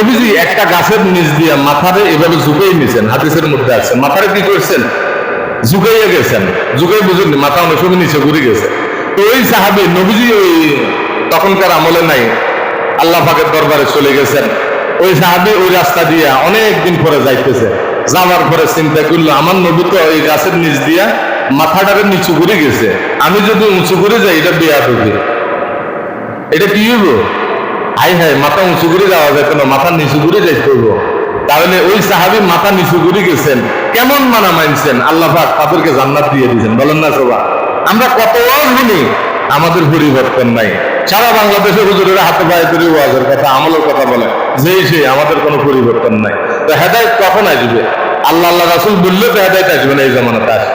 নবীজি একটা গাছের নিচ দিয়ে মাথারে এভাবে ঝুঁকেই নিয়েছেন, হাদিসের মধ্যে আছে। মাথারে কি করছেন? ঝুঁকাইয়া গেছেন। ঝুঁকাই বুঝুন মাথা অনেক সময় নিচে ঘুরে গেছে। তো ওই সাহাবী নবীজি ওই তখনকার আমলে নাই, আল্লাহ পাকের দরবারে চলে গেছেন। ওই সাহাবী ওই রাস্তা দিয়ে অনেক দিন পরে যাইতেছে। যাওয়ার পরে চিন্তা করলো, আমার নবী তো ওই গাছের নিচ দিয়া মাথাটারে নিচু করে গেছে, আমি যদি উঁচু করে যাই এটা বেয়াদবি, এটা কি হইব? হাই হাই, মাথা উঁচু করে যাওয়া যায় কেন, মাথা নিচু করে যাইতে হইব। তাহলে ওই সাহাবী মাথা নিচু করে গেছেন, কেমন মানা মানছেন, আল্লাহ পাক তাদেরকে জান্নাত দিয়ে দিয়েছেন। বলেন না সবাই? আমরা কত ওয়াজ শুনি, আমাদের পরিবর্তন নাই। সারা বাংলাদেশে হুজুরেরা হাতে পায়ে ধরে ওয়াজের কথা, আমলের কথা বলে, যেই সে আমাদের কোনো পরিবর্তন নাই। তো হেদায়েত কখন আসবে? আল্লাহ আল্লাহ রাসূল বললে তো হেদায়েত আসবে না এই জামানাতে আসে।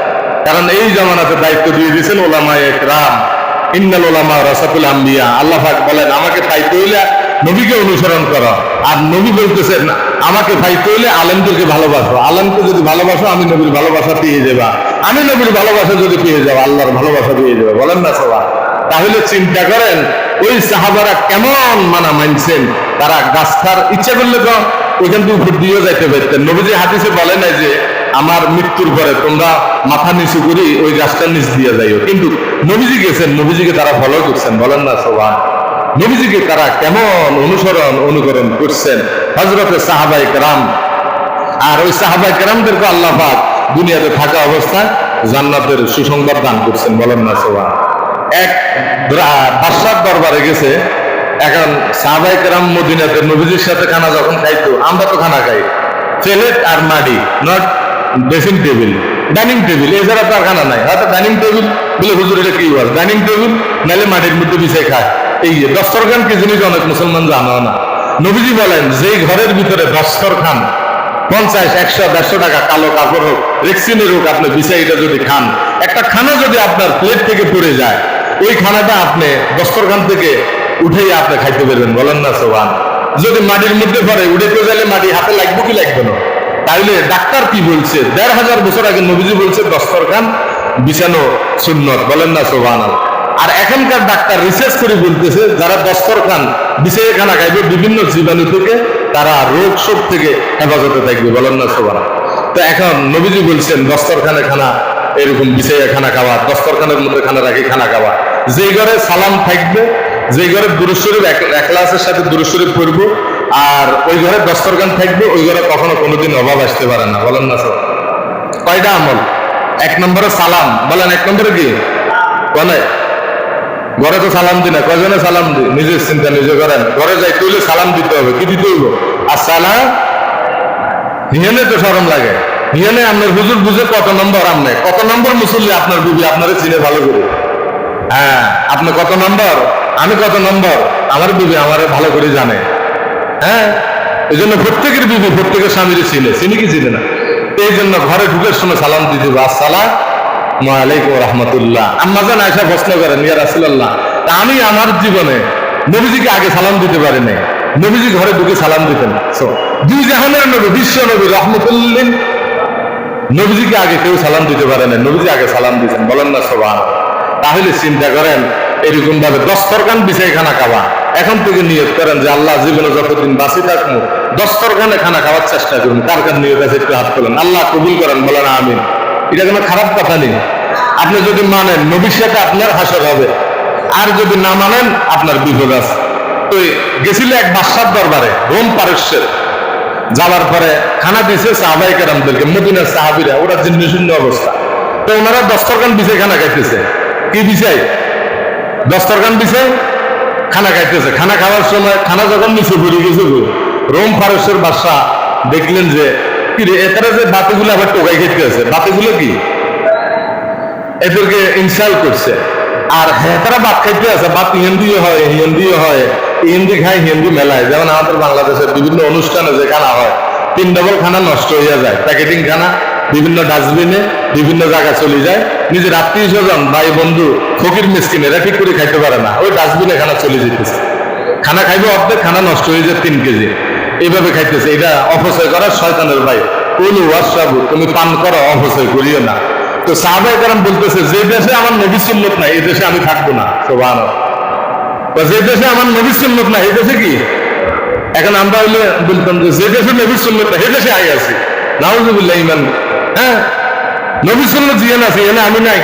কারণ এই জামানাতে দায়িত্ব দিয়ে দিয়েছেন ওলামায়ে কেরাম, ইন্নাল উলামা ওয়ারাসাতুল আম্বিয়া। আল্লাহ পাক বলেন আমাকে পাইতে হইলে নবীকে অনুসরণ করো, আর নবী বলতেছেন আমাকে পাইতে হইলে আলেমদেরকে ভালোবাসো। আলেমকে যদি ভালোবাসো আমি নবীর ভালোবাসা পেয়ে যাবা, আমি নবীর ভালোবাসা যদি পেয়ে যাবো আল্লাহর ভালোবাসা পেয়ে যাবে। বলেন না সবাই? তাহলে চিন্তা করেন ওই সাহাবারা কেমন মানা মানছেন। তারা গাছটার ইচ্ছা করলে তো ওইখান থেকে উপর দিয়েও যাইতে পারতেন। নবীজি হাদিসে বলে নাই যে আমার মৃত্যুর পরে তোমরা মাথা নিচু করি ওই গাছটার নিচ দিয়ে যাইও, কিন্তু নবীজি গেছেন, নবীজিকে তারা ফলো করছেন। বলেন না সবাই? নবীজিকে তারা কেমন অনুকরণ করছেন, হযরতে সাহাবায়ে কেরাম। আর ওই সাহাবায়ে কেরামদেরকে আল্লাহ পাক দুনিয়াতে থাকা অবস্থায় জান্নাতের সুসংবাদ দান করছেন। বলেন না সবাই? এক বাদশার দরবারে গেছে, এখন সাহাবায়ে কেরাম মদিনাতে নবীজির সাথে খানা যখন খাইতো, আমরা তো খানা খাই প্লেট আর মাটি, not dressing table, dining table, এছাড়া তো আর খানা নাই। হয়তো ডাইনিং টেবিল বলে হুজুর এটা কি বল, ডাইনিং টেবিল নাহলে মাটির মধ্যে বিছাই খায়। এই দস্তরখান কি জিনিস অনেক মুসলমান জানো না। নবীজি বলেন যেই ঘরের ভিতরে দস্তরখান 50, 100, 150 টাকা কালো কাপড় হোক, রেক্সিনের হোক, আপনি বিছাইটা যদি খান, একটা খানা যদি আপনার প্লেট থেকে পড়ে যায়, ওই খানাটা আপনি দস্তরখান থেকে উঠেই আপনি খাইতে পারবেন। বলেন না সোবান? যদি মাটির মধ্যে পড়ে উঠেতে গেলে মাটি হাতে লাগবে কি লাগবে না? তাইলে ডাক্তার কি বলছে? 1500 বছর আগে নবীজি বলছে দস্তরখান বিছানো সুন্নত। বলেন না সুবহানাল্লাহ? আর এখনকার ডাক্তার রিসার্চ করে বলতেছে যারা দস্তরখান বিছাইয়ে খানা খাইবে বিভিন্ন জীবাণু থেকে তারা রোগ শোক থেকে হেফাজতে থাকবে। বলেন না সুবহানাল্লাহ? তো এখন নবীজি বলছেন দস্তরখানে খানা এরকম বিছাইয়ে খানা খাওয়া, দস্তরখানের মধ্যে খানা রাখি খানা খাওয়া। যে ঘরে সালাম থাকবে, যে ঘরে দুরূদ শরীফ ইখলাসের সাথে দুরূদ শরীফ পড়ব, আর ওই ঘরে দস্তরখান থাকবে, ওই ঘরে কখনো কোনোদিন অভাব আসতে পারে না। বলেন না স্যার? কয়টা আমল? 1 নম্বরে সালাম। বলেন 1 নম্বরে কি বলে? ঘরে তো সালাম দি না, কয়জনে সালাম দি? নিজের চিন্তা নিজে করেন। ঘরে যাইতে হইলে সালাম দিতে হবে। কি দিতে হইব? আসসালাম। হিয়ানে তো শরম লাগে। হিয়ানে আপনার হুজুর বুঝে কত নম্বর, আপনি কত নম্বর মুসল্লি, আপনার বিবি আপনারা চিনে ভালো করে। হ্যাঁ, আপনি কত নম্বর, আমি কত নম্বর, আমার বিবি আমারে ভালো করে জানে। হ্যাঁ, এই জন্য প্রত্যেকের বিবি প্রত্যেকের স্বামীর চিনি কি চিনে না? এই জন্য ঘরে ঢুকের সময় সালাম দিয়ে দেবো, আসসালামু আলাইকুম রাহমাতুল্লাহ। আম্মা জান আয়েশা প্রশ্ন করেন, ইয়া রাসূলুল্লাহ, আমি আমার জীবনে নবীজিকে আগে সালাম দিতে পারি নাই, নবীজি ঘরে ঢুকে সালাম দিতেন। দুই জাহানের নবী, বিশ্ব নবী রাহমাতুল্লিল নবীজিকে আগে কেউ সালাম দিতে পারে না, নবীজি আগে সালাম দিতেন। বলেন না সুবহানাল্লাহ? তাহলে চিন্তা করেন এরকম ভাবে দস্তরখান বিছাই খানা খাওয়া। এখন থেকে নিয়ত করেন যে আল্লাহ জীবনে যতদিন বাঁচি থাকবো দস্তরখানে খানা খাওয়ার চেষ্টা করুন। কার কার নিয়ত আছে একটু হাত তোলেন, আল্লাহ কবুল করেন। বলেন আমিন। এটা কোনো খারাপ কথা নেই। আপনি যদি মানেন নবীর সাথে আপনার হাসর হবে, আর যদি না মানেন আপনার বিপদ আছে। তো গেছিল এক বাদশার দরবারে, রোম পারস্যের। যাওয়ার পরে খানা দিয়েছে সাহাবায়ে কেরামদেরকে, মদিনার সাহাবীরা, ওরা জীর্ণ শীর্ণ অবস্থা। তো ওনারা দস্তরখান বিছাই খানা খাইতেছে। কি বিছাই? দস্তরখান বিছাই খানা খাইতেছে। খানা খাওয়ার সময় খানা যখন নিচে পড়ে গেছে, রোম পারস্যের বাদশা দেখলেন যে কি রে, এটারা যে বাতিগুলো আবার টোকাই খেতে আছে, বাতিগুলো কি এদেরকে ইনসাল্ট করছে। আর হ্যাঁ, তারা ভাত খাইতে আছে, ভাত হিন্দিও হয়, হিন্দিও হয়, হিন্দি খায়, হিন্দি মেলায়। যেমন আমাদের বাংলাদেশের বিভিন্ন অনুষ্ঠানে যে খানা হয়, 3 ডবল খানা নষ্ট হয়ে যায়, প্যাকেটিং খানা বিভিন্ন ডাস্টবিনে বিভিন্ন জায়গায় চলে যায়। নিজের আত্মীয় স্বজন, ভাই বন্ধু, ফকির মিসকিনেরা ঠিক করে খাইতে পারে না, ওই ডাস্টবিনে খানা চলে যেতেছে। খানা খাইবে অর্ধেক, খানা নষ্ট হয়ে যায় 3 কেজি, এইভাবে খাইতেছে। এটা অপচয় করা শয়তানের ভাই। কুলু ওয়াশরাবু, তুমি পান করো, অপচয় করিও না। তো সাহাবায়ে কেরাম বলতেছে যে দেশে আমার নবী সুন্নত নাই এই দেশে আমি থাকবো না। সুবহানাল্লাহ। যে দেশে আমার নবী সুন্নত নাই এই দেশে কি এখন আমরা হইলে বলতাম যে যে দেশে নবীর সুন্নত হে দেশে আই আছি, নাউজুবিল্লাহ ইমান। হ্যাঁ, নবীর সুন্নত জিয়ান আছে, এনে আমি নাই।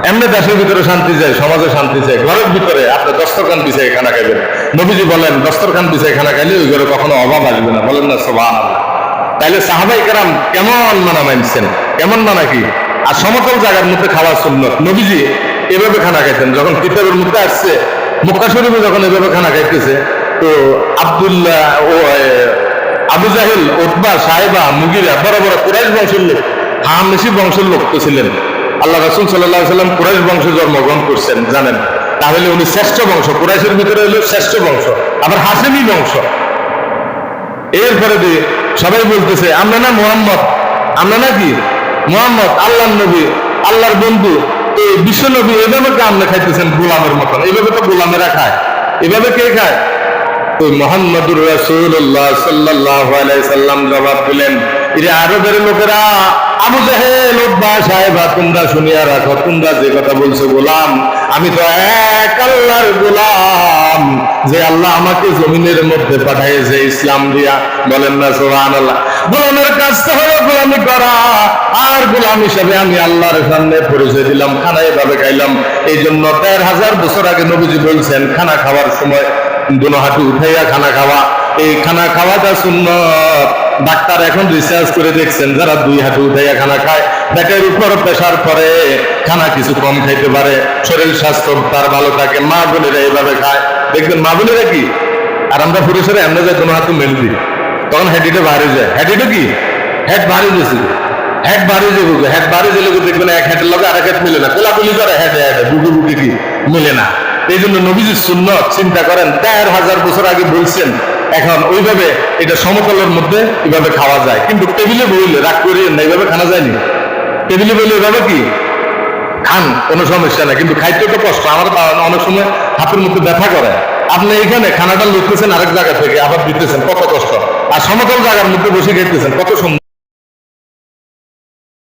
এমনি দেশের ভিতরে শান্তি চাই, সমাজে শান্তি চাই, ঘরের ভিতরে আপনি দস্তরখান বিছাই খানা খাইবেন। নবীজি বলেন দস্তরখান বিছাই খানা খাইলে ওই ঘরে কখনো অভাব আসবে না, বলেন না সুবহানাল্লাহ। তাইলে সাহাবাই কেরাম কেমন মানা মানছেন, কেমন মানা কি? আর সমতল জায়গার মধ্যে খাওয়া সুন্নত। নবীজি এভাবে খানা খাইতেন। যখন কিতাবের মধ্যে আসছে মক্কা শরীফে যখন এভাবে খানা খাইতেছে, তো আব্দুল্লাহ ও আবু জাহেল, উতবা, সাহেবা, মুগিরা বড় বড় কুরাইশ বংশের লোক, হামেশি বংশের লোক তো ছিলেন। আল্লাহ রাসূল সাল্লাল্লাহু আলাইহি সাল্লাম কুরাইশ বংশে জন্মগ্রহণ করছেন জানেন, তাহলে উনি শ্রেষ্ঠ বংশ। কুরাইশের ভিতরে হলো শ্রেষ্ঠ বংশ, আবার হাশেমি বংশ। এরপরে দিয়ে সবাই বলতেছে আমরা না মুহাম্মদ, আমরা নাকি মুহাম্মদ আল্লাহর নবী, আল্লাহর বন্ধু, এই বিশ্ব নবী, এভাবে কে আপনি খাইতেছেন গোলামের মতন? এইভাবে তো গোলামেরা খায়, এভাবে কে খায়? তো মুহাম্মদুর রাসূলুল্লাহ সাল্লাল্লাহু আলাইহি সাল্লাম জবাব দিলেন, এই আরবের লোকেরা, আবু জাহেল, উতবা, সাহেবা, তোমরা শুনিয়া রাখো, তোমরা যে কথা বলছো গোলাম, আমি তো এক আল্লাহর গোলাম, যে আল্লাহ আমাকে জমিনের মধ্যে পাঠিয়েছে ইসলাম দিয়া। বলেন না সুবহানাল্লাহ। গোলামের কাজ তো হলো গোলামি করা, আর গোলাম হিসেবে আমি আল্লাহর সামনে পরিচয় দিলাম, খানা এভাবে খাইলাম। এই জন্য ১৫০০ বছর আগে নবীজি বলছেন খানা খাওয়ার সময় দুনো হাঁটু উঠাইয়া খানা খাওয়া। এই খানা খাওয়াটা সুন্নত। ডাক্তার এখন রিসার্চ করে দেখছেন যারা দুই হাঁটু উঠাইয়া খানা খায়, পেটের উপর প্রেসার পরে খানা কিছু কম খাইতে পারে, শরীর স্বাস্থ্য তার ভালো থাকে। মা বোনেরা এইভাবে খায়, দেখবেন মা বোনেরা কি, আর আমরা পুরুষেরা এমনি যায় কোনো হাতে মেল দিই, তখন হেডিটা ভারী যায়। হেডিটা কি, হেড ভারী গেছে, হেড ভারী যাবে, হেড ভারী গেলে দেখবেন এক হেডের লগে আরেক হেড মিলে না, কোলাকুলি করে হেডে হেডে, বুকে বুকে কি মিলে না। এই জন্য নবীজির সুন্নত চিন্তা করেন ১৫০০ বছর আগে বলছেন, এখন ওইভাবে এটা সমতলের মধ্যে এইভাবে খাওয়া যায়। কিন্তু টেবিলে বইলে রাগ করিয়ে না, এইভাবে খানা যায়নি। টেবিলে বইলে এভাবে কি খান, কোনো সমস্যা নাই, কিন্তু খাইতে তো কষ্ট। আমার অনেক সময় হাতের মধ্যে ব্যথা করে। আপনি এখানে খানাটা লুটতেছেন আরেক জায়গা থেকে, আবার দিতেছেন, কত কষ্ট। আর সমতল জায়গার মধ্যে বসে খাইতেছেন, কত সুন্দর।